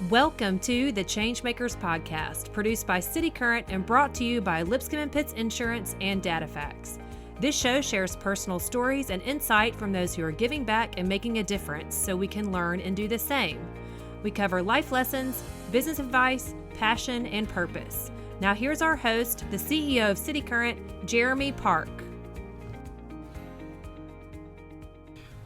Welcome to the ChangeMakers podcast, produced by City Current and brought to you by Lipscomb & Pitts Insurance and DataFacts. This show shares personal stories and insight from those who are giving back and making a difference so we can learn and do the same. We cover life lessons, business advice, passion, and purpose. Now here's our host, the CEO of City Current, Jeremy Park.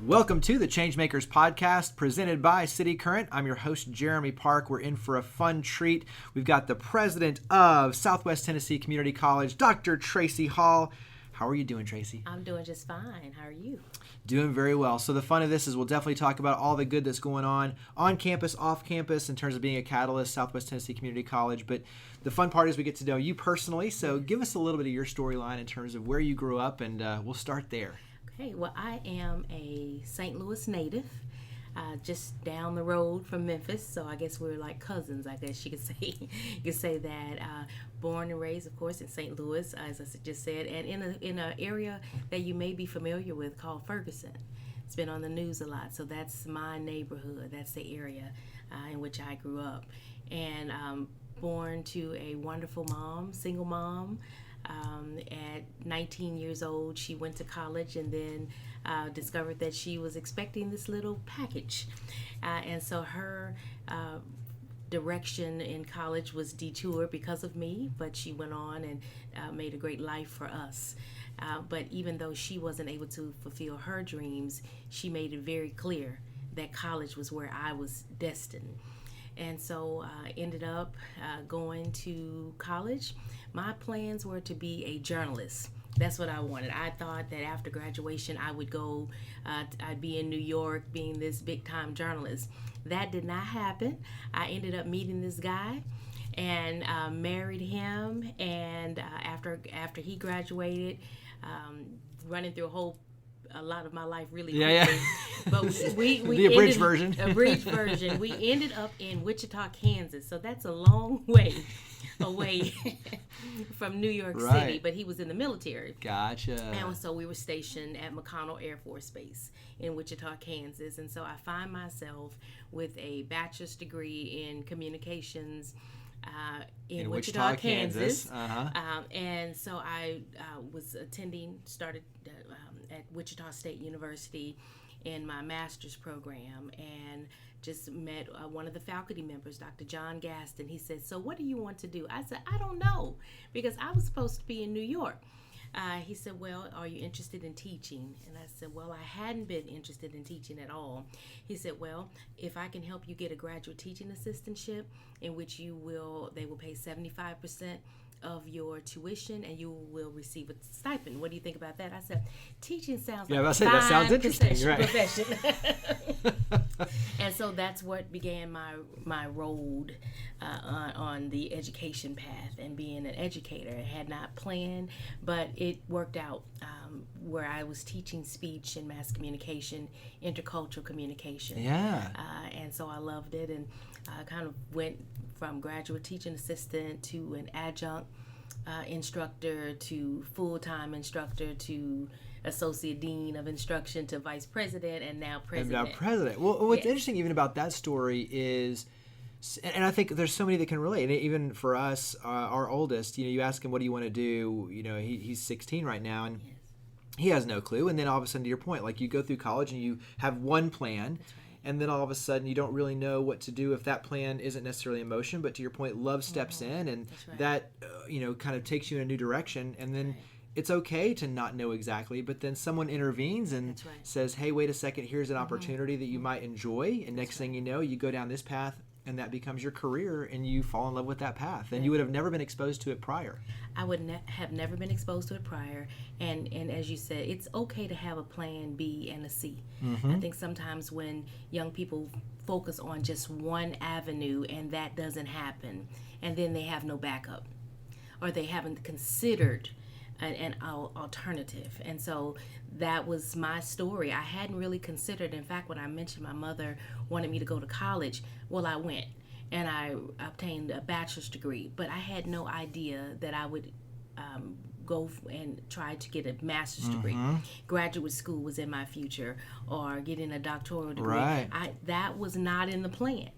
Welcome to the ChangeMakers podcast presented by City Current. I'm your host, Jeremy Park. We're in for a fun treat. We've got the president of Southwest Tennessee Community College, Dr. Tracy Hall. How are you doing, Tracy? I'm doing just fine. How are you? Doing very well. So the fun of this is we'll definitely talk about all the good that's going on campus, off campus, in terms of being a catalyst, Southwest Tennessee Community College. But the fun part is we get to know you personally. So give us a little bit of your storyline in terms of where you grew up, and we'll start there. Okay, well, I am a St. Louis native, just down the road from Memphis, so I guess we're like cousins, I guess you could say. You could say that. Born and raised, of course, in St. Louis, as I just said, and in an area that you may be familiar with called Ferguson. It's been on the news a lot, so that's my neighborhood. That's the area in which I grew up. And born to a wonderful mom, single mom. At 19 years old, she went to college and then discovered that she was expecting this little package. And so her direction in college was detoured because of me, but she went on and made a great life for us. But even though she wasn't able to fulfill her dreams, she made it very clear that college was where I was destined. And so I ended up going to college. My plans were to be a journalist. That's what I wanted. I thought that after graduation I would go, I'd be in New York being this big time journalist. That did not happen. I ended up meeting this guy and married him. And after he graduated, running through a lot of my life really quickly. Yeah. But we the abridged version. Abridged version. We ended up in Wichita, Kansas. So that's a long way away from New York City. But he was in the military. Gotcha. And so we were stationed at McConnell Air Force Base in Wichita, Kansas. And so I find myself with a bachelor's degree in communications in Wichita, Kansas. And so I started at Wichita State University in my master's program, and just met one of the faculty members, Dr. John Gaston. He said, "So what do you want to do?" I said, "I don't know," because I was supposed to be in New York. He said, "Well, are you interested in teaching?" And I said, "Well, I hadn't been interested in teaching at all." He said, "Well, if I can help you get a graduate teaching assistantship in which they will pay 75% of your tuition and you will receive a stipend. What do you think about that?" I said, "Teaching sounds like a fine that sounds interesting, profession." And so that's what began my road on the education path and being an educator. I had not planned, but it worked out where I was teaching speech and mass communication, intercultural communication. Yeah. And so I loved it, and I kind of went from graduate teaching assistant to an adjunct instructor to full-time instructor to associate dean of instruction to vice president and now president. Well, what's interesting even about that story is, and I think there's so many that can relate. And even for us, our oldest, you ask him, "What do you want to do?" He's 16 right now, and he has no clue. And then all of a sudden, to your point, like you go through college and you have one plan. That's right. And then all of a sudden, you don't really know what to do if that plan isn't necessarily in motion. But to your point, love steps in, and that kind of takes you in a new direction. And then it's okay to not know exactly, but then someone intervenes and says, "Hey, wait a second, here's an opportunity that you might enjoy." And next thing you know, you go down this path, and that becomes your career, and you fall in love with that path. And you would have never been exposed to it prior. I would have never been exposed to it prior. And as you said, it's okay to have a plan B and a C. Mm-hmm. I think sometimes when young people focus on just one avenue and that doesn't happen, and then they have no backup, or they haven't considered an alternative. And so that was my story. I hadn't really considered. In fact, when I mentioned my mother wanted me to go to college, well, I went and I obtained a bachelor's degree, but I had no idea that I would go and try to get a master's degree. Graduate school was in my future, or getting a doctoral degree. Right. That was not in the plan.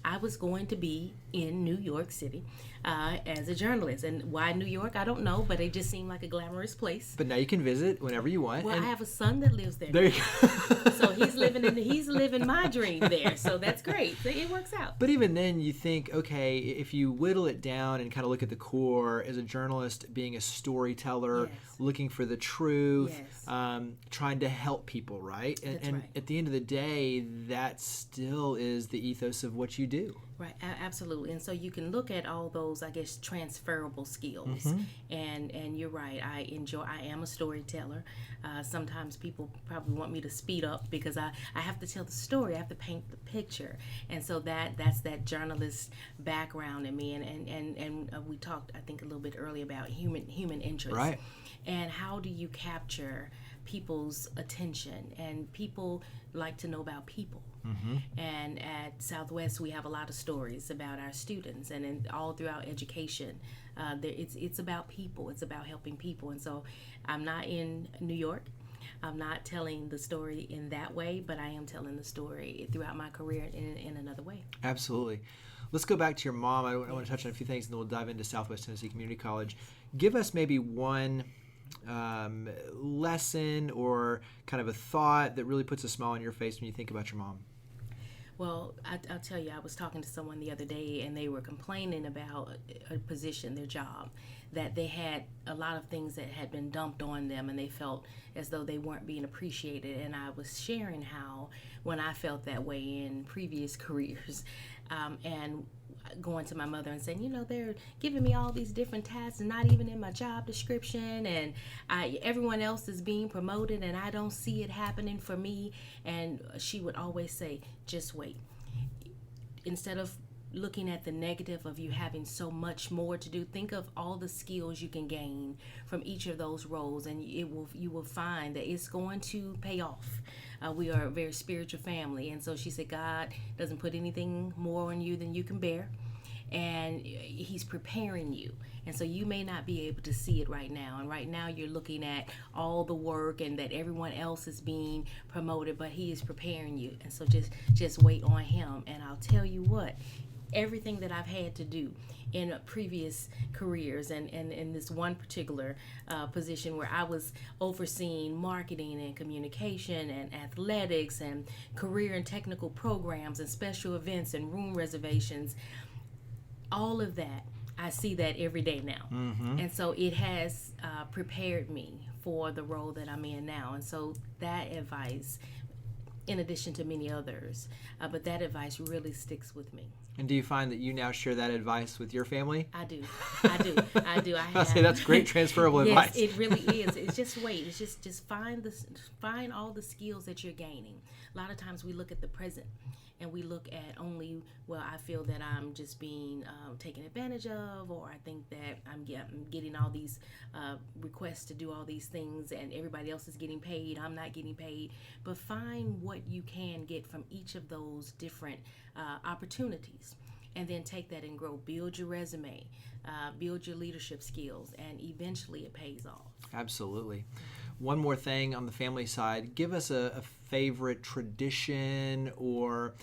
I was going to be in New York City as a journalist. And why New York, I don't know, but it just seemed like a glamorous place. But now you can visit whenever you want. Well, I have a son that lives there. There you go. So he's living my dream there. So that's great. So it works out. But even then, you think, okay, if you whittle it down and kind of look at the core, as a journalist, being a storyteller, Yes. looking for the truth, Yes. trying to help people, right? And, That's right. at the end of the day, that still is the ethos of what you do. Right, absolutely. And so you can look at all those, I guess, transferable skills. And you're right. I am a storyteller. Sometimes people probably want me to speed up because I have to tell the story. I have to paint the picture. And so that's that journalist background in me. And we talked, I think, a little bit earlier about human interest. Right. And how do you capture people's attention? And people like to know about people. And at Southwest, we have a lot of stories about our students, and all throughout education, it's about people. It's about helping people. And so I'm not in New York. I'm not telling the story in that way, but I am telling the story throughout my career in another way. Absolutely. Let's go back to your mom. I want to touch on a few things, and then we'll dive into Southwest Tennessee Community College. Give us maybe one lesson or kind of a thought that really puts a smile on your face when you think about your mom. Well, I'll tell you, I was talking to someone the other day, and they were complaining about a position, their job, that they had a lot of things that had been dumped on them, and they felt as though they weren't being appreciated. And I was sharing how when I felt that way in previous careers, and going to my mother and saying, they're giving me all these different tasks and not even in my job description, and everyone else is being promoted and I don't see it happening for me. And she would always say, just wait. Instead of looking at the negative of you having so much more to do, think of all the skills you can gain from each of those roles, and you will find that it's going to pay off. We are a very spiritual family, and so she said God doesn't put anything more on you than you can bear, and he's preparing you. And so you may not be able to see it right now, and right now you're looking at all the work and that everyone else is being promoted, but he is preparing you. And so just wait on him. And I'll tell you what, everything that I've had to do in previous careers, and in this one particular position where I was overseeing marketing and communication and athletics and career and technical programs and special events and room reservations, all of that, I see that every day now. And so it has prepared me for the role that I'm in now. And so that advice, in addition to many others, but that advice really sticks with me. And do you find that you now share that advice with your family? I do. I have. say that's great transferable advice. Yes, it really is. It's just wait. It's just find all the skills that you're gaining. A lot of times we look at the present and we look at only, well, I feel that I'm just being taken advantage of, or I think that I'm getting all these requests to do all these things and everybody else is getting paid, I'm not getting paid. But find what you can get from each of those different opportunities, and then take that and grow. Build your resume, build your leadership skills, and eventually it pays off. Absolutely. One more thing on the family side, give us a favorite tradition or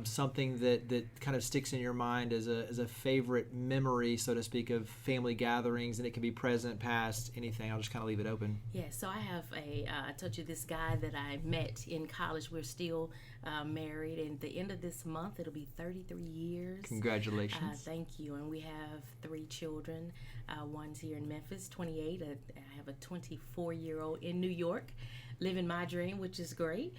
something that kind of sticks in your mind as a favorite memory, so to speak, of family gatherings, and it can be present, past, anything. I'll just kind of leave it open. Yeah, so I have I told you this guy that I met in college. We're still married, and at the end of this month, it'll be 33 years. Congratulations. Thank you. And we have 3 children. One's here in Memphis, 28. I have a 24-year-old in New York, living my dream, which is great.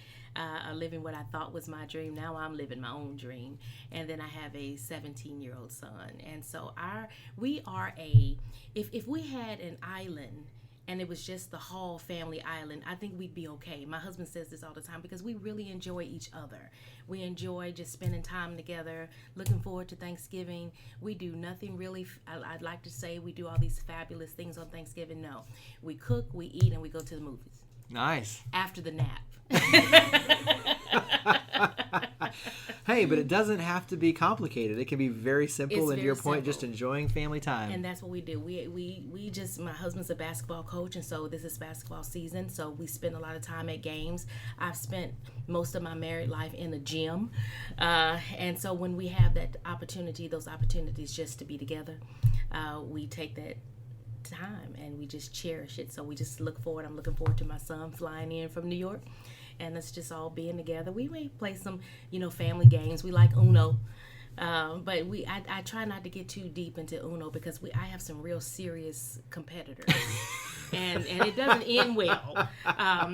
Living what I thought was my dream. Now I'm living my own dream. And then I have a 17-year-old son. And so we are if we had an island and it was just the Hall family island, I think we'd be okay. My husband says this all the time because we really enjoy each other. We enjoy just spending time together, looking forward to Thanksgiving. We do nothing really, I'd like to say we do all these fabulous things on Thanksgiving. No, we cook, we eat, and we go to the movies. Nice. After the nap. Hey, but it doesn't have to be complicated. It can be very simple, and to your point, just enjoying family time. And that's what we do. We just, my husband's a basketball coach, and so this is basketball season, so we spend a lot of time at games. I've spent most of my married life in the gym, and so when we have that opportunity, those opportunities just to be together, we take that time and we just cherish it. So we just look forward. I'm looking forward to my son flying in from New York, and it's just all being together. We may play some, family games. We like Uno, but I try not to get too deep into Uno because I have some real serious competitors. And it doesn't end well.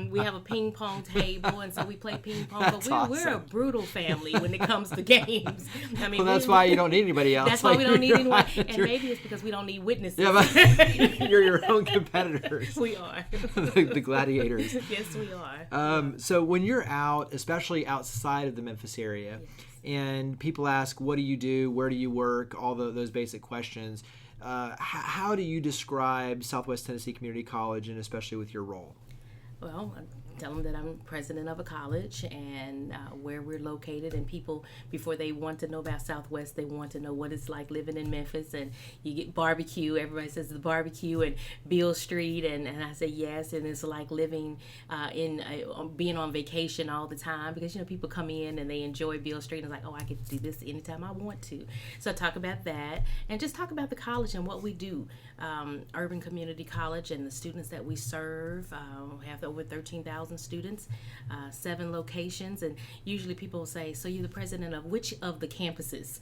We have a ping pong table, and so we play ping pong. But we're a brutal family when it comes to games. I mean, that's why you don't need anybody else. That's why we don't need anyone. And maybe it's because we don't need witnesses. Yeah, but you're your own competitors. We are. the gladiators. Yes, we are. So when you're out, especially outside of the Memphis area, and people ask, what do you do? Where do you work? All those basic questions. How do you describe Southwest Tennessee Community College, and especially with your role? Well, I tell them that I'm president of a college and where we're located. And people, before they want to know about Southwest, they want to know what it's like living in Memphis. And you get barbecue. Everybody says the barbecue and Beale Street. And I say yes. And it's like living being on vacation all the time because, people come in and they enjoy Beale Street. And it's like, oh, I get to do this anytime I want to. So I talk about that and just talk about the college and what we do. Urban Community College and the students that we serve. We have over 13,000 students, 7 locations, and usually people will say, so you're the president of which of the campuses?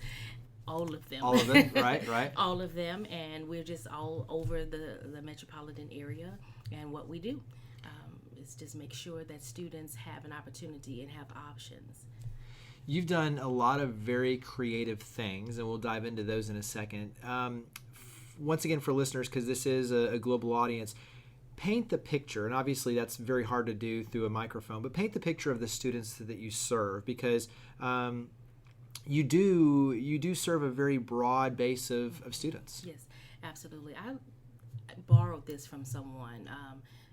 All of them. All of them, right. All of them, and we're just all over the metropolitan area, and what we do is just make sure that students have an opportunity and have options. You've done a lot of very creative things, and we'll dive into those in a second. Once again, for listeners, because this is a global audience, paint the picture, and obviously that's very hard to do through a microphone, but paint the picture of the students that you serve, because you do serve a very broad base of students. Yes, absolutely. I borrowed this from someone,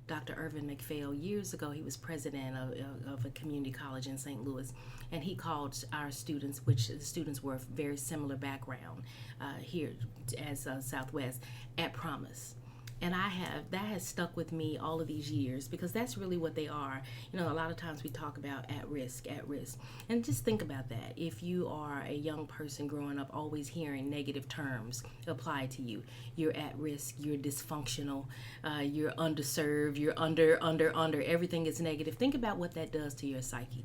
Dr. Irvin McPhail. Years ago, he was president of a community college in St. Louis, and he called our students, which the students were of very similar background here as Southwest, at promise. And that has stuck with me all of these years because that's really what they are. A lot of times we talk about at risk. And just think about that. If you are a young person growing up always hearing negative terms applied to you, you're at risk, you're dysfunctional, you're underserved, you're under, everything is negative. Think about what that does to your psyche.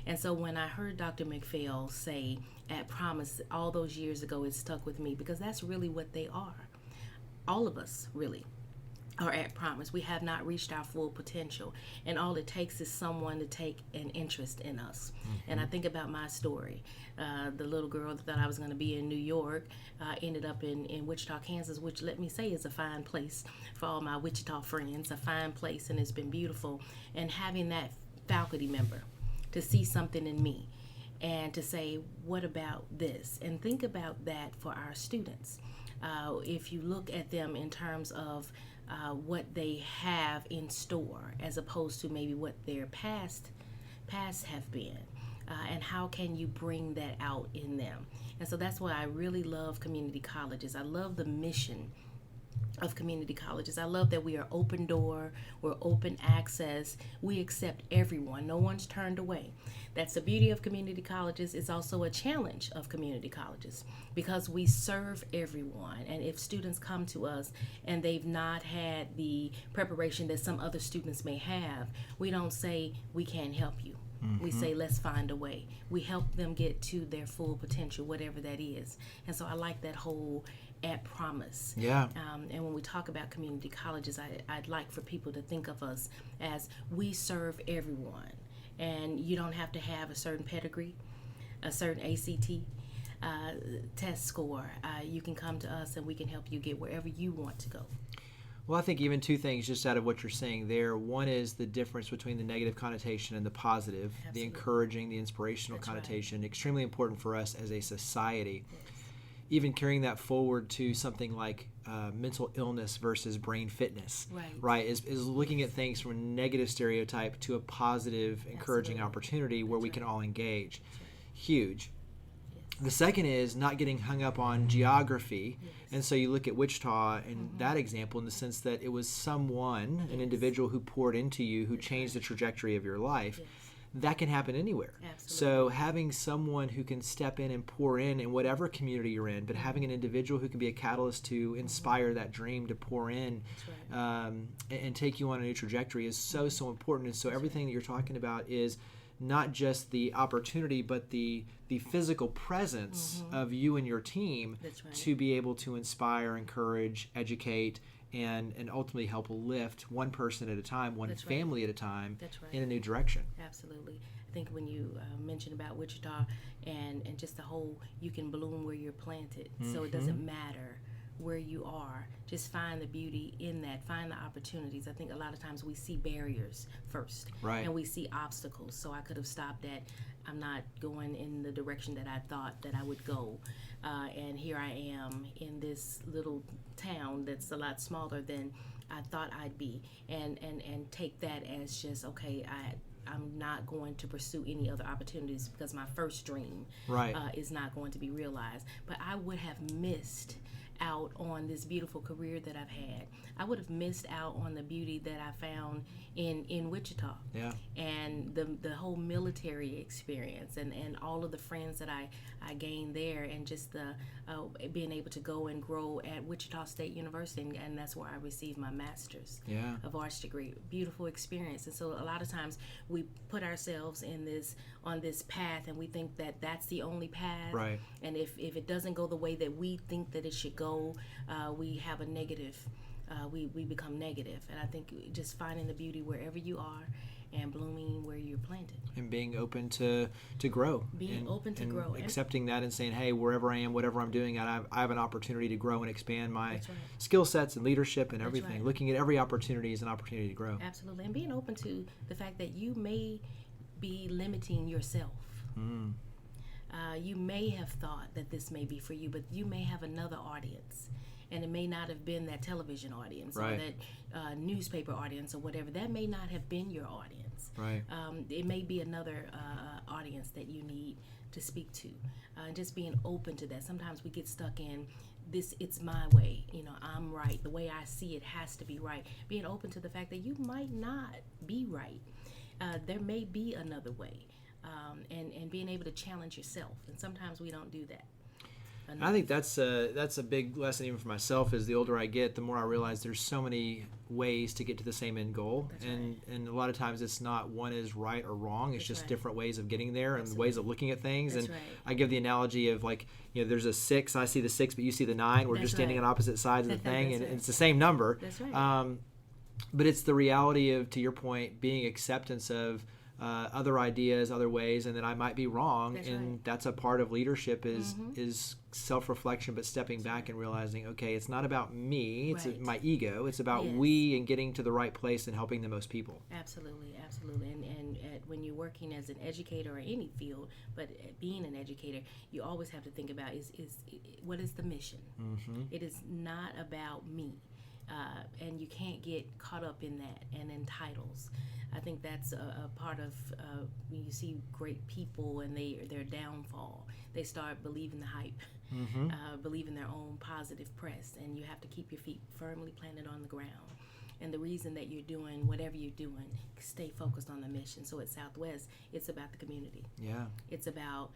And so when I heard Dr. McPhail say at promise all those years ago, it stuck with me because that's really what they are. All of us really are at promise. We have not reached our full potential, and all it takes is someone to take an interest in us. Mm-hmm. And I think about my story. The little girl that thought I was going to be in New York ended up in Wichita, Kansas, which, let me say, is a fine place for all my Wichita friends, a fine place, and it's been beautiful. And having that faculty member to see something in me and to say, what about this? And think about that for our students. If you look at them in terms of what they have in store as opposed to maybe what their past have been, and how can you bring that out in them? And so that's why I really love community colleges. I love the mission of community colleges. I love that we are open door, we're open access, we accept everyone, no one's turned away. That's the beauty of community colleges. It's also a challenge of community colleges because we serve everyone. And if students come to us and they've not had the preparation that some other students may have, we don't say we can't help you. Mm-hmm. We say let's find a way. We help them get to their full potential, whatever that is. And so I like that whole at promise. Yeah. And when we talk about community colleges, I'd like for people to think of us as we serve everyone. And you don't have to have a certain pedigree, a certain ACT test score. You can come to us and we can help you get wherever you want to go. Well, I think even 2 things just out of what you're saying there. One is the difference between the negative connotation and the positive, Absolutely. The encouraging, the inspirational That's connotation, right. Extremely important for us as a society. Yes. Even carrying that forward to something like mental illness versus brain fitness, right? Is looking at things from a negative stereotype to a positive, encouraging opportunity where we can all engage. Huge. The second is not getting hung up on geography. And so you look at Wichita in that example in the sense that it was someone, an individual who poured into you, who changed the trajectory of your life. That can happen anywhere. Absolutely. So having someone who can step in and pour in whatever community you're in, but having an individual who can be a catalyst to inspire that dream, to pour in and take you on a new trajectory is so important. And so everything that you're talking about is not just the opportunity, but the physical presence of you and your team to be able to inspire, encourage, educate, and ultimately help lift one person at a time, one family at a time in a new direction. Absolutely. I think when you mentioned about Wichita and just the whole, you can bloom where you're planted. So it doesn't matter where you are. Just find the beauty in that. Find the opportunities. I think a lot of times we see barriers first. Right. And we see obstacles. So I could have stopped at, I'm not going in the direction that I thought that I would go. And here I am in this little town that's a lot smaller than I thought I'd be. And take that as just, okay, I'm not going to pursue any other opportunities because my first dream is not going to be realized. But I would have missed out on this beautiful career that I've had. I would have missed out on the beauty that I found in Wichita. Yeah. And the whole military experience and all of the friends that I gained there, and just the being able to go and grow at Wichita State University, and that's where I received my master's of arts degree. Beautiful experience. And so a lot of times we put ourselves on this path and we think that that's the only path. Right. And if it doesn't go the way that we think that it should go, we have a negative. We become negative. And I think just finding the beauty wherever you are and blooming where you're planted. And being open to grow. Being open to grow. Accepting that and saying, hey, wherever I am, whatever I'm doing, I have an opportunity to grow and expand my skill sets and leadership and everything. Looking at every opportunity as an opportunity to grow. Absolutely. And being open to the fact that you may be limiting yourself. You may have thought that this may be for you, but you may have another audience. And it may not have been that television audience or that newspaper audience or whatever. That may not have been your audience. Right. It may be another audience that you need to speak to. Just being open to that. Sometimes we get stuck in this, it's my way. I'm right. The way I see it has to be right. Being open to the fact that you might not be right. There may be another way. And being able to challenge yourself. And sometimes we don't do that. I think that's a big lesson even for myself. As the older I get, the more I realize there's so many ways to get to the same end goal. And a lot of times it's not one is right or wrong. It's just different ways of getting there and ways of looking at things. And I give the analogy of there's a 6, I see the 6, but you see the 9. We're just standing on opposite sides of the thing, and it's the same number. That's right. But it's the reality of, to your point, being acceptance of other ideas, other ways, and that I might be wrong. That's a part of leadership is self-reflection, but stepping back and realizing, okay, it's not about me, it's my ego, it's about we and getting to the right place and helping the most people. Absolutely. And when you're working as an educator or any field, but being an educator, you always have to think about is what is the mission? It is not about me. And you can't get caught up in that and in titles. I think that's a part of when you see great people and their downfall. They start believing the hype, believing their own positive press, and you have to keep your feet firmly planted on the ground. And the reason that you're doing whatever you're doing, stay focused on the mission. So at Southwest, it's about the community. Yeah. It's about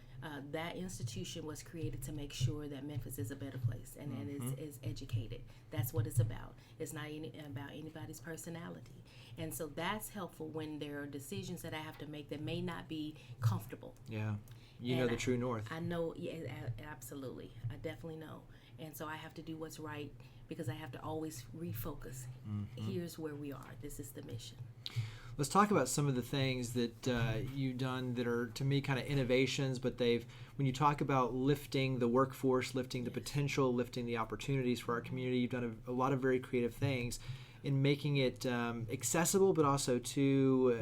that institution was created to make sure that Memphis is a better place and is educated. That's what it's about. It's not about anybody's personality. And so that's helpful when there are decisions that I have to make that may not be comfortable. Yeah. You know the true north. I know, absolutely. I definitely know. And so I have to do what's right because I have to always refocus. Here's where we are. This is the mission. Let's talk about some of the things that you've done that are, to me, kind of innovations, but when you talk about lifting the workforce, lifting the potential, lifting the opportunities for our community, you've done a lot of very creative things in making it accessible, but also to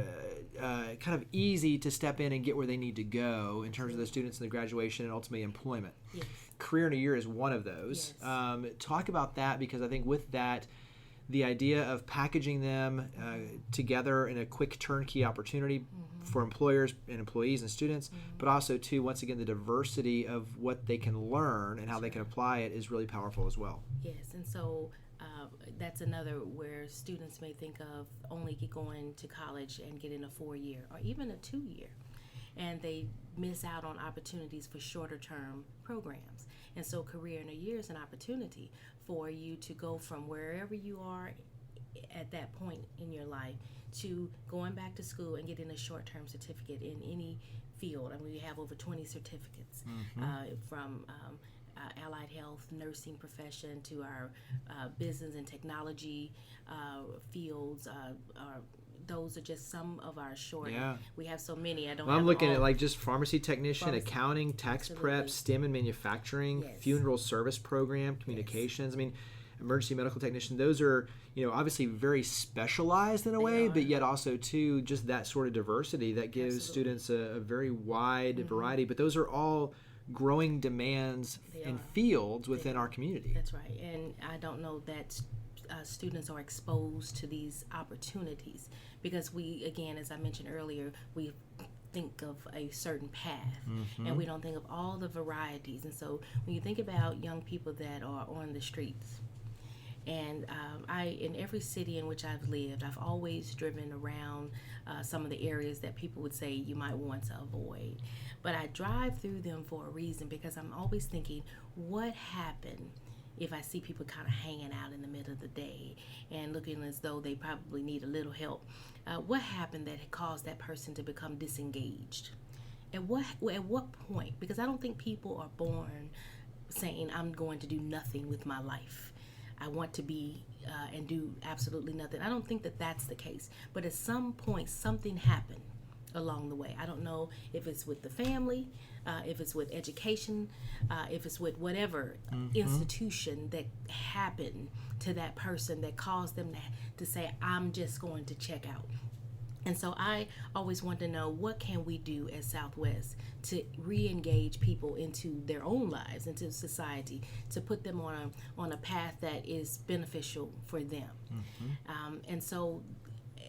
kind of easy to step in and get where they need to go in terms of the students and the graduation and ultimately employment. Yes. Career in a Year is one of those. Yes. Talk about that, because I think with that, the idea of packaging them together in a quick turnkey opportunity for employers and employees and students, but also too, once again, the diversity of what they can learn and how they can apply it is really powerful as well. Yes, and so that's another where students may think of only going to college and getting a 4-year or even a 2-year, and they miss out on opportunities for shorter term programs. And so Career in a Year is an opportunity for you to go from wherever you are at that point in your life to going back to school and getting a short-term certificate in any field. I mean, we have over 20 certificates from allied health, nursing profession to our business and technology fields. Those are just some of our short. Yeah. We have so many. I'm looking at like just pharmacy technician, accounting, tax prep, STEM and manufacturing, funeral service program, communications. I mean, emergency medical technician. Those are, obviously very specialized in a way, but yet also too just that sort of diversity that gives students a very wide variety. But those are all growing demands in fields within our community. That's right. And I don't know that students are exposed to these opportunities because we, again, as I mentioned earlier, we think of a certain path and we don't think of all the varieties. And so when you think about young people that are on the streets, and in every city in which I've lived, I've always driven around some of the areas that people would say you might want to avoid. But I drive through them for a reason because I'm always thinking, what happened if I see people kind of hanging out in the middle of the day and looking as though they probably need a little help? What happened that caused that person to become disengaged? At what point? Because I don't think people are born saying, I'm going to do nothing with my life. I want to be and do absolutely nothing. I don't think that that's the case. But at some point, something happened along the way. I don't know if it's with the family, if it's with education, if it's with whatever institution that happened to that person that caused them to say, I'm just going to check out. And so I always want to know, what can we do at Southwest to re-engage people into their own lives, into society, to put them on a path that is beneficial for them. And so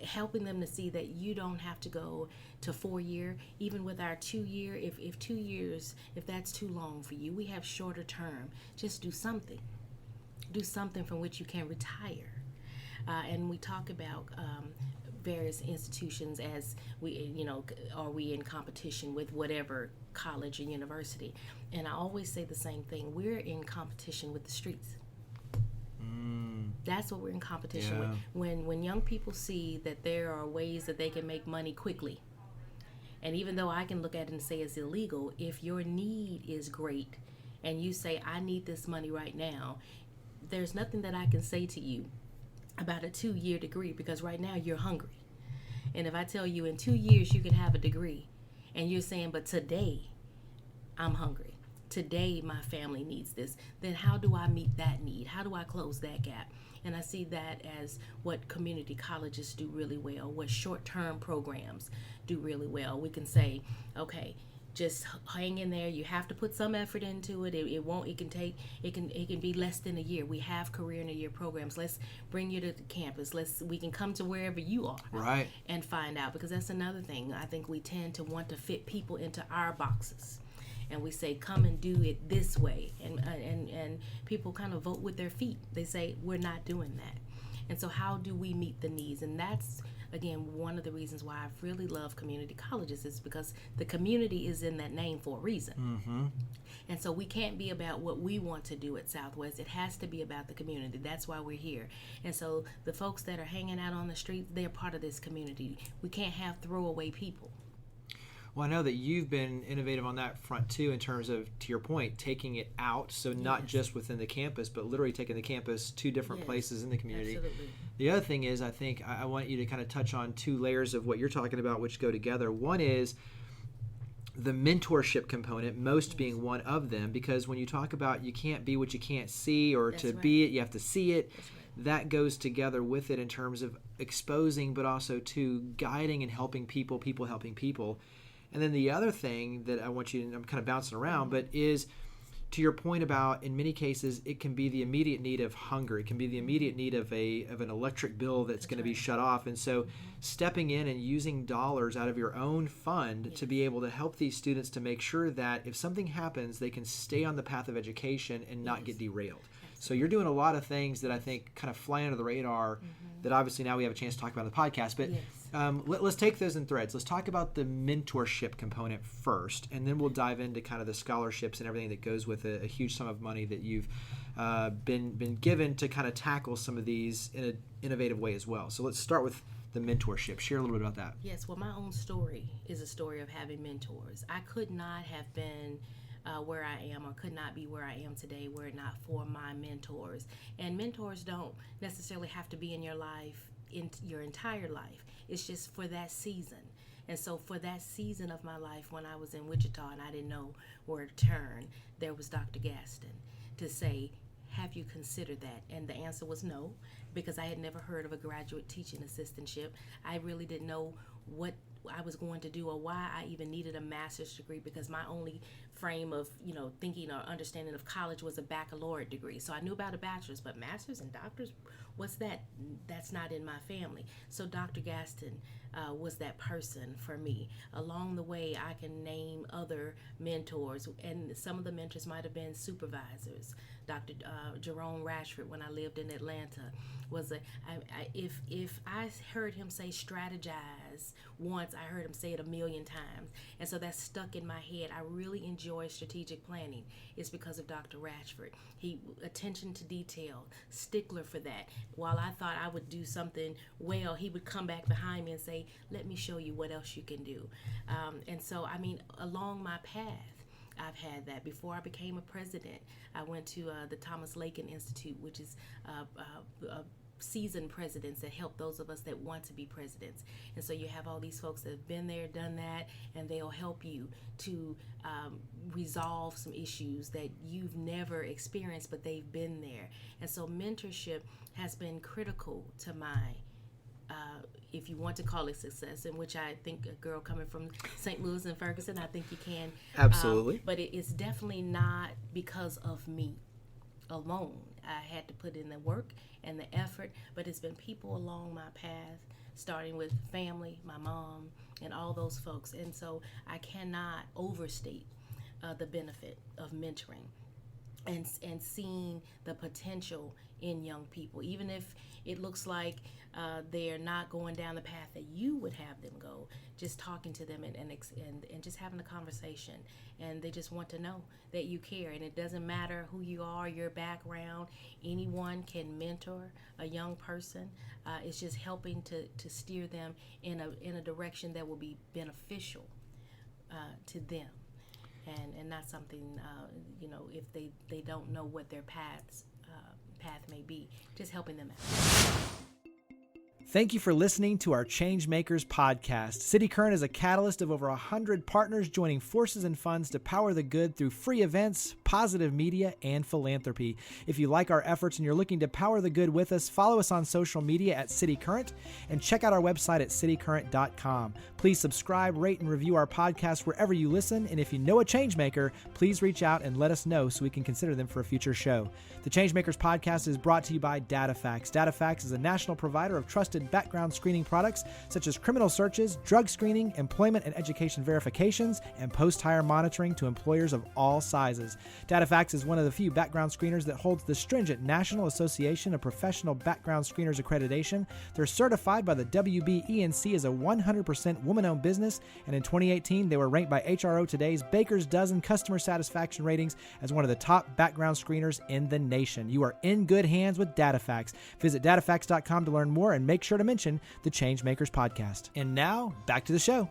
helping them to see that you don't have to go to 4-year, even with our 2-year, if 2 years, if that's too long for you, we have shorter term. Just do something from which you can retire. And we talk about various institutions as we, are we in competition with whatever college or university? And I always say the same thing. We're in competition with the streets. That's what we're in competition with. When young people see that there are ways that they can make money quickly, and even though I can look at it and say it's illegal, if your need is great and you say, I need this money right now, there's nothing that I can say to you about a 2-year degree, because right now you're hungry. And if I tell you in 2 years you can have a degree, and you're saying, but today I'm hungry, today my family needs this, then how do I meet that need? How do I close that gap? And I see that as what community colleges do really well, what short-term programs do really well. We can say, okay, just hang in there. You have to put some effort into it. It can be less than a year. We have Career in a Year programs. Let's bring you to the campus. We can come to wherever you are. Right. And find out, because that's another thing. I think we tend to want to fit people into our boxes. And we say, come and do it this way. And people kind of vote with their feet. They say, we're not doing that. And so how do we meet the needs? And that's, again, one of the reasons why I really love community colleges, is because the community is in that name for a reason. And so we can't be about what we want to do at Southwest. It has to be about the community. That's why we're here. And so the folks that are hanging out on the streets, they're part of this community. We can't have throwaway people. Well, I know that you've been innovative on that front too, in terms of, to your point, taking it out. So not just within the campus, but literally taking the campus to different places in the community. Absolutely. The other thing is, I think I want you to kind of touch on 2 layers of what you're talking about, which go together. One is the mentorship component, most being one of them, because when you talk about you can't be what you can't see, or to be it, you have to see it. That goes together with it in terms of exposing, but also to guiding and helping people helping people. And then the other thing that I want you to, I'm kind of bouncing around, but is to your point about, in many cases, it can be the immediate need of hunger. It can be the immediate need of an electric bill that's going to be shut off. And so stepping in and using dollars out of your own fund to be able to help these students to make sure that if something happens, they can stay on the path of education and not get derailed. So you're doing a lot of things that I think kind of fly under the radar that obviously now we have a chance to talk about on the podcast. But let's take those in threads. Let's talk about the mentorship component first, and then we'll dive into kind of the scholarships and everything that goes with a huge sum of money that you've been given to kind of tackle some of these in an innovative way as well. So let's start with the mentorship. Share a little bit about that. Yes, well, my own story is a story of having mentors. I could not have been where I am, or could not be where I am today were it not for my mentors. And mentors don't necessarily have to be in your life, in your entire life. It's just for that season. And so for that season of my life, when I was in Wichita and I didn't know where to turn, there was Dr. Gaston to say, have you considered that? And the answer was no, because I had never heard of a graduate teaching assistantship. I really didn't know what I was going to do or why I even needed a master's degree, because my only frame of thinking or understanding of college was a baccalaureate degree. So I knew about a bachelor's, but masters and doctors, what's that? That's not in my family. So Dr. Gaston was that person for me. Along the way, I can name other mentors, and some of the mentors might have been supervisors. Dr. Jerome Rashford, when I lived in Atlanta, was if I heard him say strategize once, I heard him say it 1,000,000 times, and so that's stuck in my head. I really enjoy strategic planning. It's because of Dr. Rashford. He attention to detail, stickler for that. While I thought I would do something well, he would come back behind me and say, "Let me show you what else you can do." And so, I mean, along my path, I've had that. Before I became a president, I went to the Thomas Lakin Institute, which is seasoned presidents that help those of us that want to be presidents. And so you have all these folks that have been there, done that, and they'll help you to resolve some issues that you've never experienced, but they've been there. And so mentorship has been critical to my if you want to call it success, in which I think a girl coming from St. Louis and Ferguson, I think you can. Absolutely. But it's definitely not because of me alone. I had to put in the work and the effort, but it's been people along my path, starting with family, my mom, and all those folks. And so I cannot overstate the benefit of mentoring and seeing the potential in young people, even if it looks like they're not going down the path that you would have them go. Just talking to them and just having a conversation, and they just want to know that you care. And it doesn't matter who you are, your background. Anyone can mentor a young person. It's just helping to steer them in a direction that will be beneficial to them, and not something if they don't know what their path may be. Just helping them out. Thank you for listening to our ChangeMakers podcast. City Current is a catalyst of over 100 partners joining forces and funds to power the good through free events, positive media, and philanthropy. If you like our efforts and you're looking to power the good with us, follow us on social media at City Current and check out our website at citycurrent.com. Please subscribe, rate, and review our podcast wherever you listen. And if you know a changemaker, please reach out and let us know so we can consider them for a future show. The ChangeMakers podcast is brought to you by DataFacts. DataFacts is a national provider of trusted background screening products such as criminal searches, drug screening, employment and education verifications, and post-hire monitoring to employers of all sizes. DataFacts is one of the few background screeners that holds the stringent National Association of Professional Background Screeners accreditation. They're certified by the WBENC as a 100% woman-owned business, and in 2018, they were ranked by HRO Today's Baker's Dozen customer satisfaction ratings as one of the top background screeners in the nation. You are in good hands with DataFacts. Visit datafacts.com to learn more and make sure to mention the ChangeMakers podcast. And now, back to the show.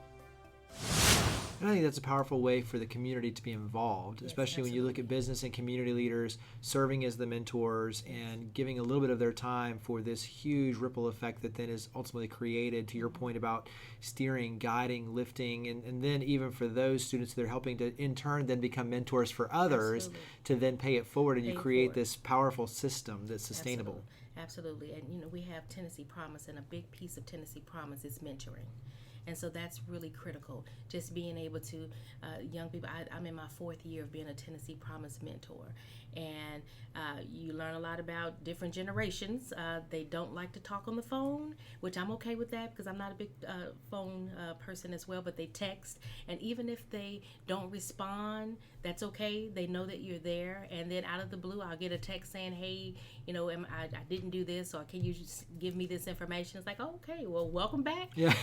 And I think that's a powerful way for the community to be involved, especially when you look at business and community leaders serving as the mentors and giving a little bit of their time for this huge ripple effect that then is ultimately created, to your point about steering, guiding, lifting, and then even for those students that are helping to in turn then become mentors for others to then pay it forward, and you create this powerful system that's sustainable. Absolutely. And we have Tennessee Promise, and a big piece of Tennessee Promise is mentoring. And so that's really critical. Just being able to, young people, I'm in my 4th year of being a Tennessee Promise mentor. And you learn a lot about different generations. They don't like to talk on the phone, which I'm okay with that because I'm not a big phone person as well, but they text. And even if they don't respond, that's okay. They know that you're there. And then out of the blue, I'll get a text saying, hey, I didn't do this, or can you just give me this information? It's like, oh, okay, well, welcome back. Yeah.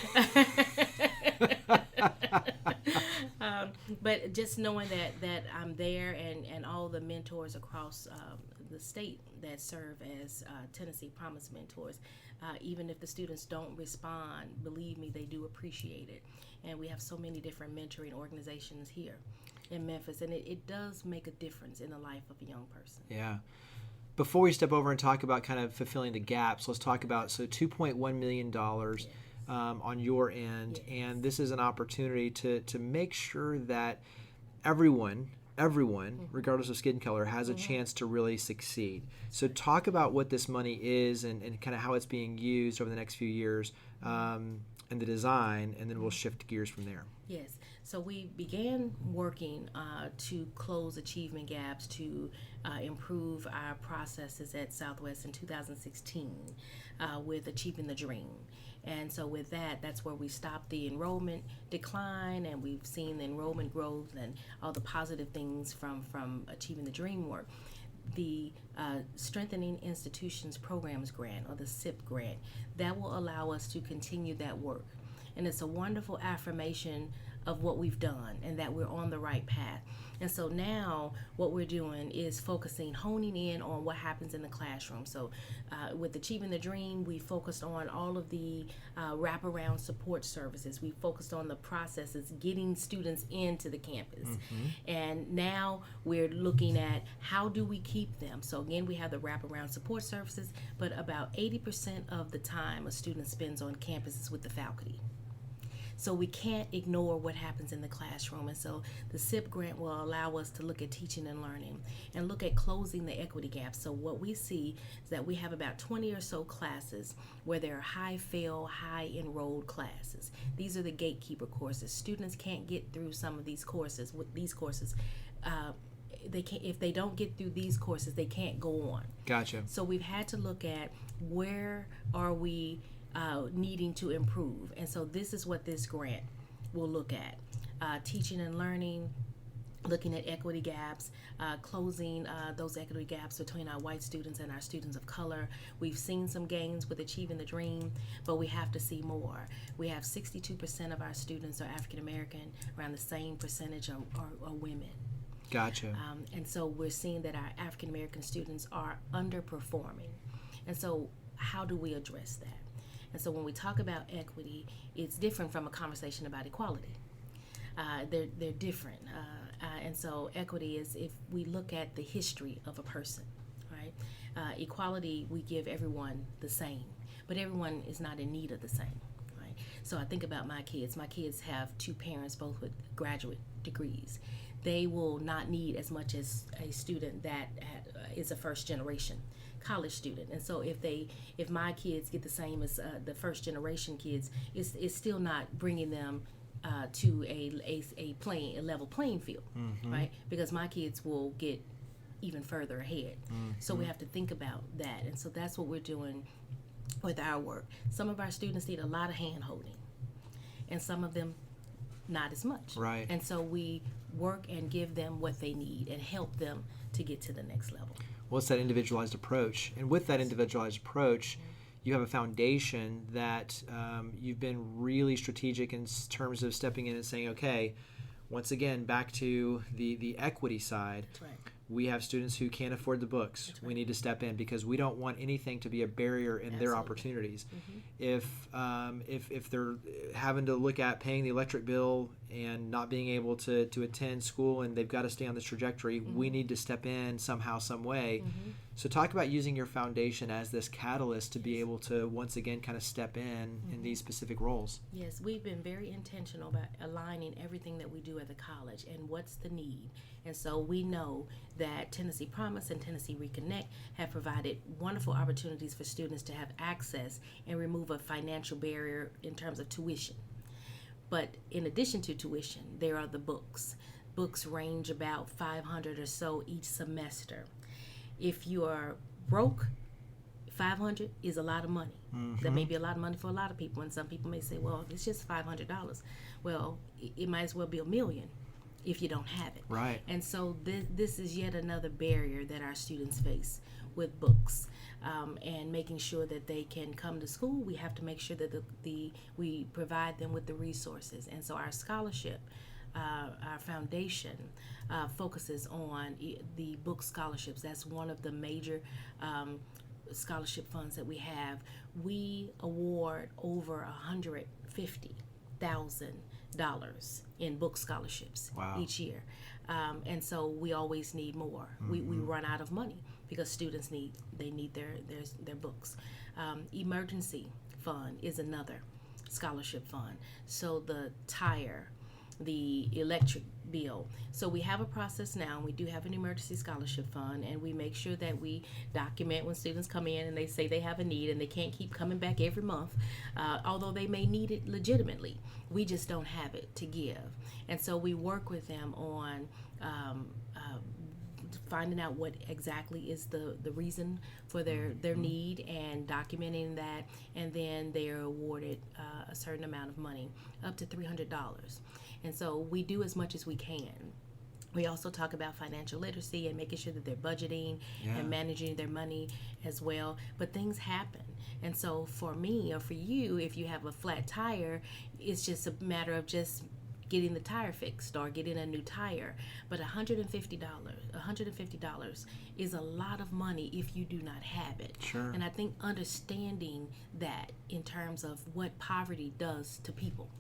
But just knowing that I'm there and all the mentors across the state that serve as Tennessee Promise mentors, even if the students don't respond, believe me, they do appreciate it. And we have so many different mentoring organizations here in Memphis, and it does make a difference in the life of a young person. Yeah. Before we step over and talk about kind of fulfilling the gaps, let's talk about, so $2.1 million on your end, and this is an opportunity to make sure that everyone, regardless of skin color, has a chance to really succeed. So talk about what this money is and kind of how it's being used over the next few years, and the design, and then we'll shift gears from there. Yes. So we began working to close achievement gaps, to improve our processes at Southwest in 2016 with Achieving the Dream. And so with that's where we stopped the enrollment decline, and we've seen the enrollment growth and all the positive things from Achieving the Dream work. The Strengthening Institutions Programs Grant, or the SIP grant, that will allow us to continue that work. And it's a wonderful affirmation of what we've done and that we're on the right path. And so now what we're doing is honing in on what happens in the classroom. So with Achieving the Dream, we focused on all of the wraparound support services. We focused on the processes, getting students into the campus. And now we're looking at how do we keep them. So again, we have the wraparound support services, but about 80% of the time a student spends on campus is with the faculty. So we can't ignore what happens in the classroom. And so the SIP grant will allow us to look at teaching and learning and look at closing the equity gaps. So what we see is that we have about 20 or so classes where there are high fail, high enrolled classes. These are the gatekeeper courses. Students can't get through some of these courses. With these courses, they can't, if they don't get through these courses, they can't go on. Gotcha. So we've had to look at where are we needing to improve. And so this is what this grant will look at. Teaching and learning, looking at equity gaps, closing those equity gaps between our white students and our students of color. We've seen some gains with Achieving the Dream, but we have to see more. We have 62% of our students are African American, around the same percentage are women. Gotcha. And so we're seeing that our African American students are underperforming. And so how do we address that? And so when we talk about equity, it's different from a conversation about equality. They're different. And so equity is if we look at the history of a person, right? Equality, we give everyone the same, but everyone is not in need of the same, right? So I think about my kids. My kids have 2 parents, both with graduate degrees. They will not need as much as a student that is a first generation college student. And so if my kids get the same as the first generation kids, it's still not bringing them to a level playing field, right? Because my kids will get even further ahead. So we have to think about that. And so that's what we're doing with our work. Some of our students need a lot of hand holding, and some of them not as much. Right. And so we work and give them what they need and help them to get to the next level. Well, it's that individualized approach. And with that individualized approach, you have a foundation that you've been really strategic in terms of stepping in and saying, okay, once again, back to the equity side. That's right. We have students who can't afford the books. Right. We need to step in because we don't want anything to be a barrier in their opportunities. If they're having to look at paying the electric bill and not being able to attend school and they've got to stay on this trajectory, we need to step in somehow, some way. So talk about using your foundation as this catalyst to be able to once again kind of step in these specific roles. Yes, we've been very intentional about aligning everything that we do at the college and what's the need. And so we know that Tennessee Promise and Tennessee Reconnect have provided wonderful opportunities for students to have access and remove a financial barrier in terms of tuition. But in addition to tuition, there are the books. Books range about $500 or so each semester. If you are broke, $500 is a lot of money. That may be a lot of money for a lot of people, and some people may say, well, it's just $500. Well, it might as well be $1 million if you don't have it. Right. And so this is yet another barrier that our students face with books, and making sure that they can come to school. We have to make sure that we provide them with the resources. And so our scholarship, our foundation, focuses on the book scholarships. That's one of the major scholarship funds that we have. We award over $150,000 in book scholarships each year, and so we always need more. We run out of money because students need their books. Emergency fund is another scholarship fund. So the tire, the electric bill. So we have a process now. We do have an emergency scholarship fund, and we make sure that we document when students come in and they say they have a need and they can't keep coming back every month, although they may need it legitimately. We just don't have it to give. And so we work with them on finding out what exactly is the reason for their need and documenting that, and then they are awarded a certain amount of money, up to $300. And so we do as much as we can. We also talk about financial literacy and making sure that they're budgeting and managing their money as well. But things happen. And so for me or for you, if you have a flat tire, it's just a matter of just getting the tire fixed or getting a new tire. But $150 is a lot of money if you do not have it. Sure. And I think understanding that in terms of what poverty does to people,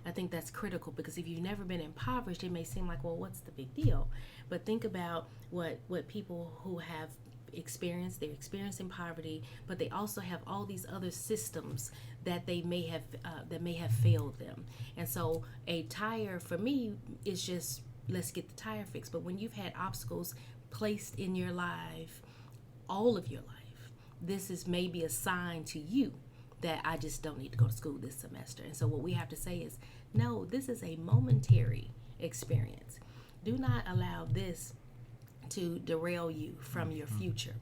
I think that's critical, because if you've never been impoverished, it may seem like, well, what's the big deal? But think about what people who have experienced, they're experiencing poverty, but they also have all these other systems that they may have failed them. And so a tire for me is just, let's get the tire fixed. But when you've had obstacles placed in your life, all of your life, this is maybe a sign to you that I just don't need to go to school this semester. And so what we have to say is, no, this is a momentary experience. Do not allow this to derail you from your future.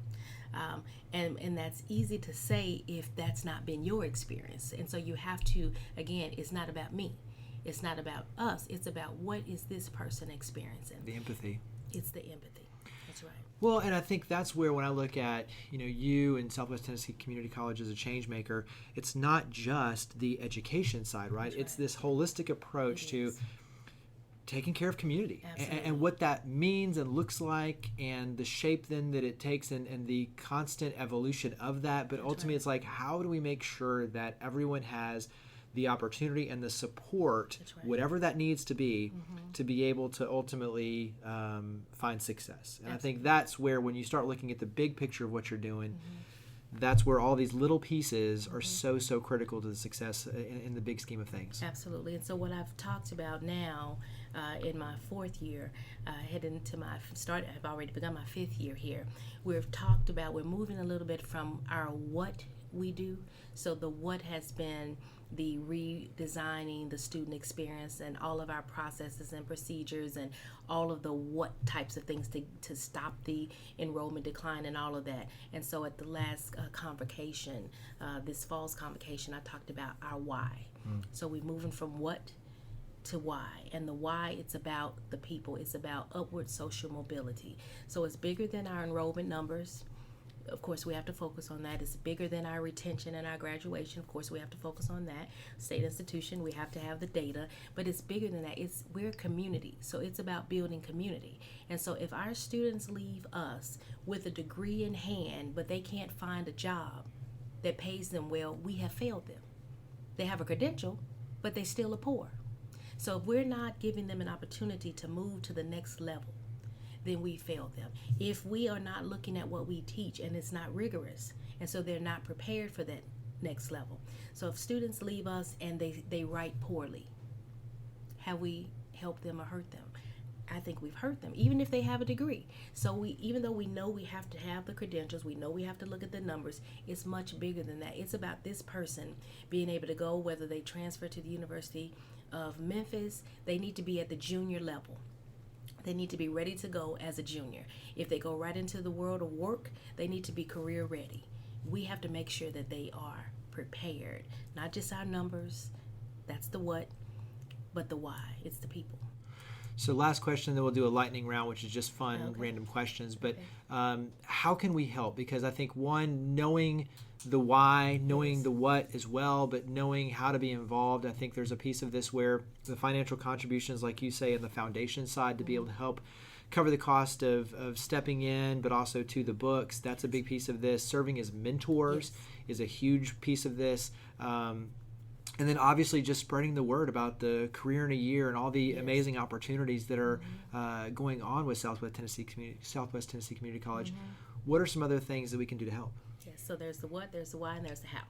And that's easy to say if that's not been your experience. And so you have to, again, it's not about me. It's not about us. It's about what is this person experiencing. The empathy. It's the empathy. That's right. Well, and I think that's where, when I look at, you in Southwest Tennessee Community College as a change maker, it's not just the education side, right? It's this holistic approach to taking care of community and what that means and looks like, and the shape then that it takes, and the constant evolution of that. But ultimately, it's like, how do we make sure that everyone has the opportunity and the support, whatever that needs to be able to ultimately find success. And I think that's where, when you start looking at the big picture of what you're doing, that's where all these little pieces are so critical to the success in the big scheme of things. Absolutely. And so what I've talked about now in my fourth year, heading into I've already begun my fifth year here. We've talked about, we're moving a little bit from our what we do. So the what has been the redesigning the student experience and all of our processes and procedures and all of the what types of things to stop the enrollment decline and all of that. And so at the last convocation, this fall's convocation, I talked about our why. So we're moving from what to why. And the why, it's about the people. It's about upward social mobility. So it's bigger than our enrollment numbers. Of course, we have to focus on that. It's bigger than our retention and our graduation. Of course, we have to focus on that. State institution, we have to have the data. But it's bigger than that. We're a community. So it's about building community. And so if our students leave us with a degree in hand, but they can't find a job that pays them well, we have failed them. They have a credential, but they still are poor. So if we're not giving them an opportunity to move to the next level, then we fail them. If we are not looking at what we teach and it's not rigorous, and so they're not prepared for that next level. So if students leave us and they write poorly, have we helped them or hurt them? I think we've hurt them, even if they have a degree. So even though we know we have to have the credentials, we know we have to look at the numbers, it's much bigger than that. It's about this person being able to go, whether they transfer to the University of Memphis, they need to be at the junior level. They need to be ready to go as a junior. If they go right into the world of work, they need to be career ready. We have to make sure that they are prepared. Not just our numbers, that's the what, but the why. It's the people. So last question, then we'll do a lightning round, which is just fun, random questions. But how can we help? Because I think, one, knowing the why, knowing the what as well, but knowing how to be involved. I think there's a piece of this where the financial contributions, like you say, and the foundation side to be able to help cover the cost of stepping in, but also to the books. That's a big piece of this. Serving as mentors is a huge piece of this. And then obviously just spreading the word about the career in a year and all the amazing opportunities that are going on with Southwest Tennessee Community College. What are some other things that we can do to help? Yes, so there's the what, there's the why, and there's the how.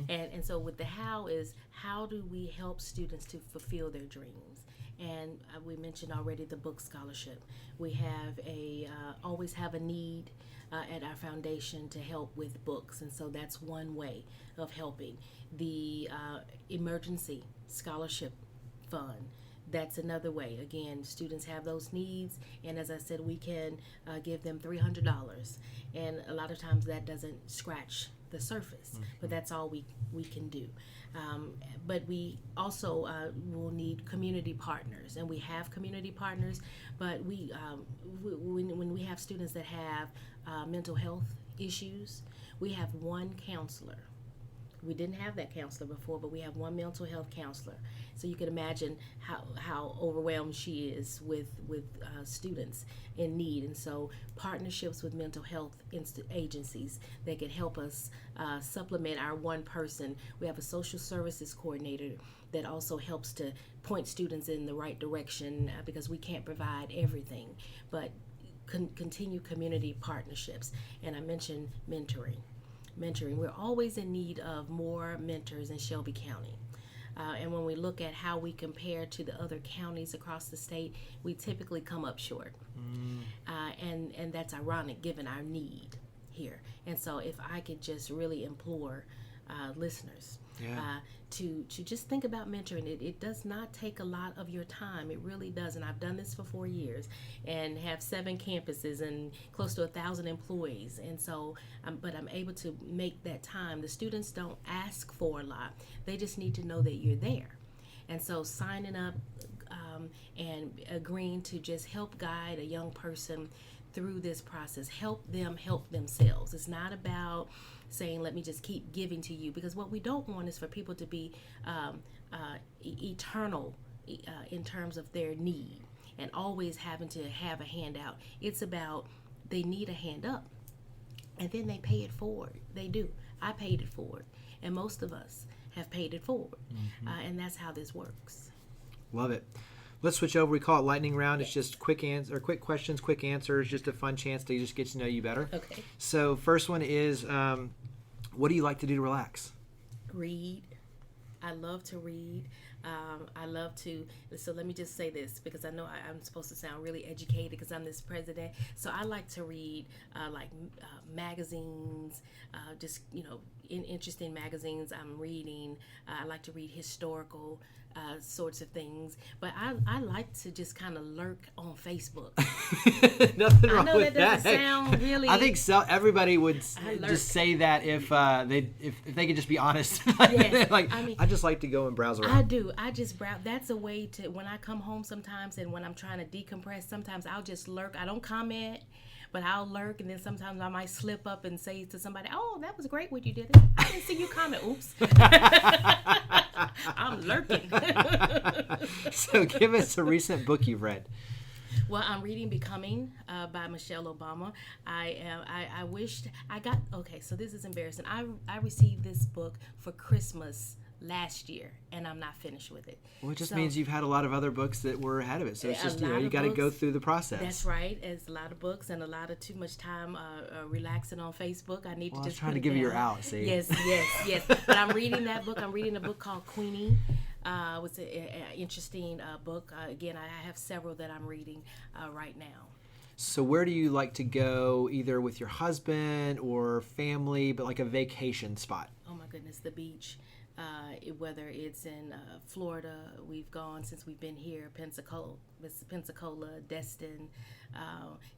And so with the how is, how do we help students to fulfill their dreams? And we mentioned already the book scholarship. We have always have a need at our foundation to help with books, and so that's one way of helping. The emergency scholarship fund, that's another way. Again, students have those needs, and as I said, we can give them $300, and a lot of times that doesn't scratch the surface, but that's all we can do. But we also will need community partners, and we have community partners, but when we have students that have mental health issues, we have one counselor. We didn't have that counselor before, but we have one mental health counselor. So you can imagine how overwhelmed she is with students in need. And so partnerships with mental health agencies that can help us supplement our one person. We have a social services coordinator that also helps to point students in the right direction because we can't provide everything, but continue community partnerships. And I mentioned mentoring. We're always in need of more mentors in Shelby County. And when we look at how we compare to the other counties across the state, we typically come up short. And that's ironic given our need here. And so if I could just really implore listeners to just think about mentoring. It does not take a lot of your time. It really doesn't. I've done this for 4 years and have 7 campuses and close to 1,000 employees. And so, but I'm able to make that time. The students don't ask for a lot. They just need to know that you're there. And so signing up and agreeing to just help guide a young person through this process, help them help themselves. It's not about saying, let me just keep giving to you, because what we don't want is for people to be eternal in terms of their need and always having to have a handout. It's about they need a hand up and then they pay it forward. They do. I paid it forward, and most of us have paid it forward. And that's how this works. Love it. Let's switch over. We call it lightning round. It's just quick questions, quick answers, just a fun chance to just get to know you better. Okay. So first one is, what do you like to do to relax? Read. I love to read. I love to, so let me just say this, because I know I'm supposed to sound really educated because I'm this president. So I like to read magazines, just, interesting magazines I'm reading. I like to read historical sorts of things, but I like to just kind of lurk on Facebook. Nothing wrong I know with that doesn't sound really. I think everybody would just say that if they could just be honest. Yes. I just like to go and browse around. I do. I just browse. That's a way to, when I come home sometimes and when I'm trying to decompress, sometimes I'll just lurk. I don't comment, but I'll lurk, and then sometimes I might slip up and say to somebody, "Oh, that was great what you did. I didn't see you comment. Oops." I'm lurking. So give us a recent book you've read. Well, I'm reading Becoming by Michelle Obama. I wished I got, okay, so this is embarrassing. I received this book for Christmas last year, and I'm not finished with it. Well, it just means you've had a lot of other books that were ahead of it. So it's just, you got to go through the process. That's right. It's a lot of books and a lot of too much time relaxing on Facebook. I need to just trying to give you your out, see? Yes. But I'm reading that book. I'm reading a book called Queenie. It's an interesting book. Again, I have several that I'm reading right now. So where do you like to go, either with your husband or family, but like a vacation spot? Oh my goodness, the beach. Whether it's in Florida, we've gone since we've been here, Pensacola, Destin,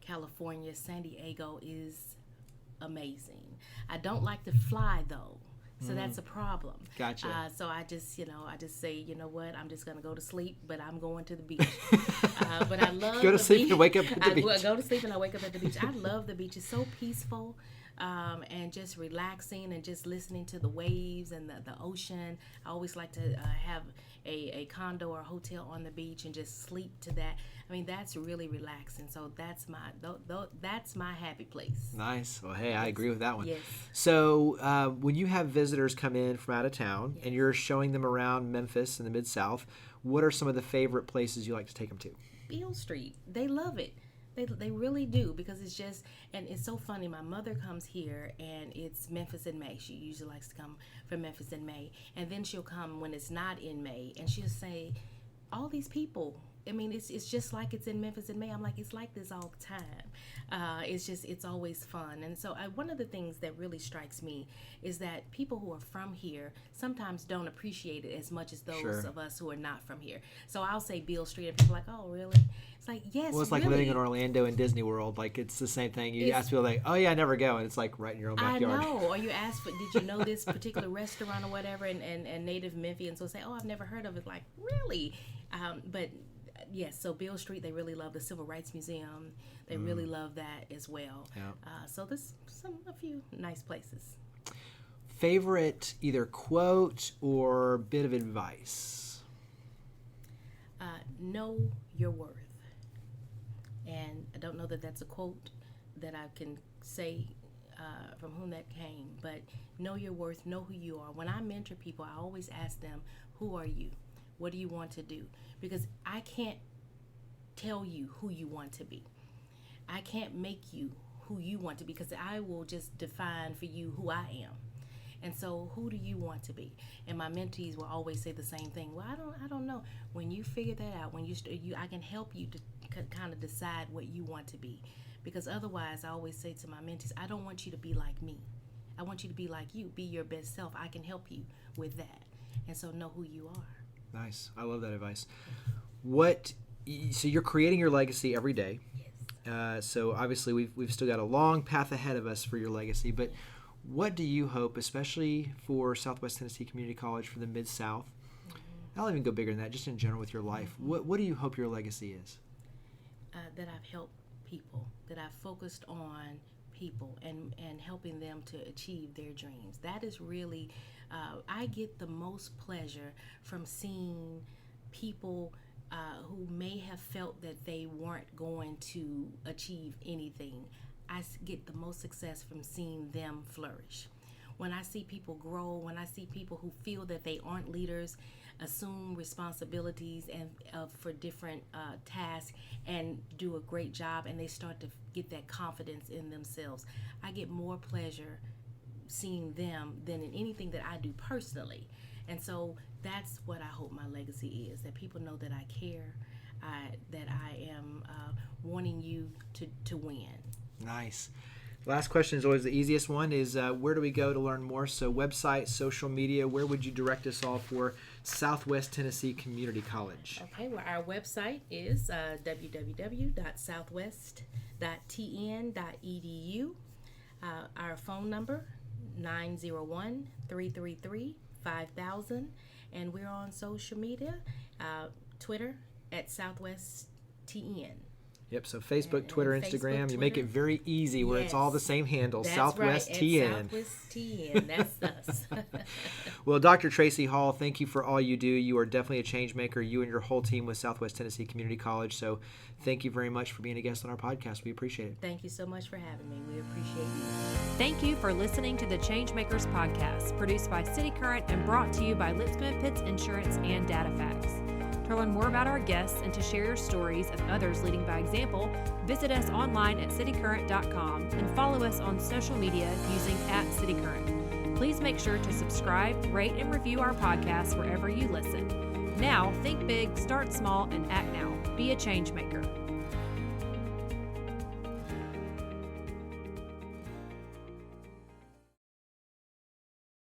California, San Diego is amazing. I don't like to fly though, so that's a problem. Gotcha. So I just say, you know what, I'm just going to go to sleep, but I'm going to the beach. But I love go to sleep and wake up at the beach. I go to sleep and I wake up at the beach. I love the beach. It's so peaceful. And just relaxing and just listening to the waves and the ocean. I always like to have a condo or a hotel on the beach and just sleep to that. I mean, that's really relaxing. So that's my happy place. Nice. Well, hey, I agree with that one. Yes. So when you have visitors come in from out of town and you're showing them around Memphis and the Mid-South, what are some of the favorite places you like to take them to? Beale Street. They love it. They really do, because it's just, and it's so funny. My mother comes here and it's Memphis in May. She usually likes to come from Memphis in May. And then she'll come when it's not in May and she'll say, all these people, I mean, it's just like it's in Memphis in May. I'm like, it's like this all the time. It's always fun. And so one of the things that really strikes me is that people who are from here sometimes don't appreciate it as much as those of us who are not from here. So I'll say Beale Street and people are like, oh, really? It's like, yes, well, it's like living in Orlando and Disney World. Like, it's the same thing. You ask people, like, oh, yeah, I never go. And it's like right in your own backyard. I know. Or you ask, did you know this particular restaurant or whatever? And native Memphians will say, oh, I've never heard of it. Like, really? But yes, so Beale Street, they really love the Civil Rights Museum. They really love that as well. Yeah. So there's a few nice places. Favorite either quote or bit of advice? Know your worth. And I don't know that that's a quote that I can say from whom that came, but know your worth, know who you are. When I mentor people, I always ask them, who are you? What do you want to do? Because I can't tell you who you want to be. I can't make you who you want to be, because I will just define for you who I am. And so, who do you want to be? And my mentees will always say the same thing. Well, I don't know. When you figure that out, I can help you to kind of decide what you want to be. Because otherwise, I always say to my mentees, I don't want you to be like me. I want you to be like you. Be your best self. I can help you with that. And so, know who you are. Nice. I love that advice. So you're creating your legacy every day. Yes. So obviously we've still got a long path ahead of us for your legacy, but what do you hope, especially for Southwest Tennessee Community College, for the Mid-South? I'll even go bigger than that, just in general with your life. What do you hope your legacy is? That I've helped people, that I've focused on people and helping them to achieve their dreams. That is really, I get the most pleasure from seeing people who may have felt that they weren't going to achieve anything. I get the most success from seeing them flourish. When I see people grow, when I see people who feel that they aren't leaders, assume responsibilities and for different tasks and do a great job, and they start to get that confidence in themselves, I get more pleasure seeing them than in anything that I do personally. And so that's what I hope my legacy is, that people know that I care, that I am wanting you to win. Nice. Last question is always the easiest one, is where do we go to learn more? So website, social media, where would you direct us all for Southwest Tennessee Community College? Okay, well, our website is www.southwest.tn.edu. Our phone number, 901-333-5000. And we're on social media, Twitter at Southwest TN. Yep, so Facebook, Twitter, Instagram. Facebook, you make it very easy where it's all the same handle, Southwest TN. Southwest TN, that's us. Well, Dr. Tracy Hall, thank you for all you do. You are definitely a change maker, you and your whole team with Southwest Tennessee Community College. So thank you very much for being a guest on our podcast. We appreciate it. Thank you so much for having me. We appreciate you. Thank you for listening to the ChangeMakers podcast, produced by City Current and brought to you by Lipscomb & Pitts Insurance and DataFacts. To learn more about our guests and to share your stories of others leading by example, visit us online at citycurrent.com and follow us on social media using @citycurrent. Please make sure to subscribe, rate, and review our podcast wherever you listen. Now, think big, start small, and act now. Be a change maker.